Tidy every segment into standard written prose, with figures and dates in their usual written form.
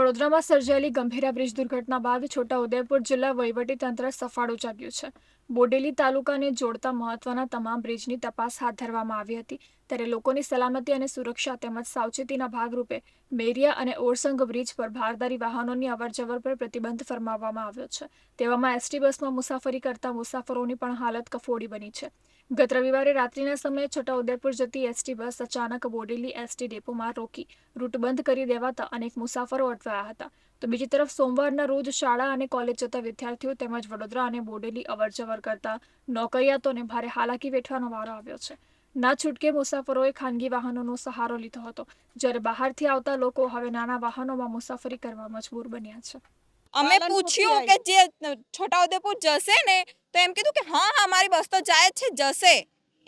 વડોદરામાં સર્જાયેલી ગંભીરા બ્રિજ દુર્ઘટના બાદ છોટાઉદેપુર જિલ્લા વહીવટીતંત્ર સફાળું જાગ્યું છે। બોડેલી તાલુકાને જોડતા મહત્વના તમામ બ્રિજની તપાસ હાથ ધરવામાં આવી હતી। ત્યારે લોકોની સલામતી અને સુરક્ષા તેમજ સાવચેતીના ભાગરૂપે મેરિયા અને ઓરસંગ બ્રિજ પર ભારદારી વાહનોની અવરજવર પર પ્રતિબંધ ફરમાવવામાં આવ્યો છે। તેવામાં એસટી બસમાં મુસાફરી કરતા મુસાફરોની પણ હાલત કફોડી બની છે। ગત રવિવારે રાત્રિના સમયે છોટાઉદેપુર જતી એસટી બસ અચાનક બોડેલી એસટી ડેપોમાં રોકી રૂટ બંધ કરી દેવાતા અનેક મુસાફરો અટવાયા હતા। તો બીજી તરફ સોમવારના રોજ શાળા અને કોલેજ જતા વિદ્યાર્થીઓ તેમજ વડોદરા અને બોડેલી અવરજવર કરતા નોકરિયાતોને ભારે હાલાકી વેઠવાનો વારો આવ્યો છે। ના છૂટકે મુસાફરોએ ખાનગી વાહનોનો સહારો લીધો હતો, જ્યારે બહારથી આવતા લોકો હવે નાના વાહનોમાં મુસાફરી કરવા મજબૂર બન્યા છે। અમે પૂછ્યું કે જે છોટાઉદેપુર જશે ને તો એમ કીધું કે હા અમારી બસ તો જાય છે, જશે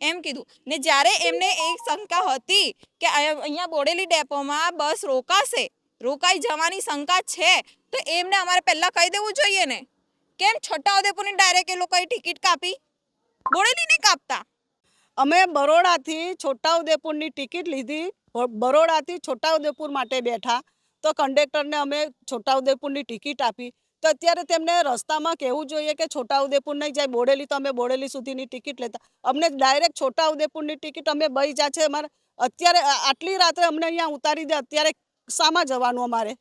એમ કીધું ને। જ્યારે એમને એક શંકા હતી કે અહીંયા બોડેલી ડેપોમાં બસ રોકાઈ જવાની શંકા છે તો એમને અમારે પહેલા કહી દેવું જોઈએ ને। કેમ છોટાઉદેપુરની ડાયરેક્ટ એ લોકોએ ટિકિટ કાપી, બોડેલી નહીં કાપતા? અમે બરોડાથી છોટાઉદેપુરની ટિકિટ લીધી, બરોડાથી છોટાઉદેપુર માટે બેઠા તો કંડક્ટરને અમે છોટાઉદેપુરની ટિકિટ આપી તો અત્યારે તેમને રસ્તામાં કહેવું જોઈએ કે છોટાઉદેપુર નહીં જાય બોડેલી, તો અમે બોડેલી સુધીની ટિકિટ લેતા। અમને ડાયરેક્ટ છોટાઉદેપુરની ટિકિટ અમે બઈ જા છે। અમારે અત્યારે આટલી રાત્રે અમને અહીંયા ઉતારી દે, અત્યારે શામાં જવાનું અમારે?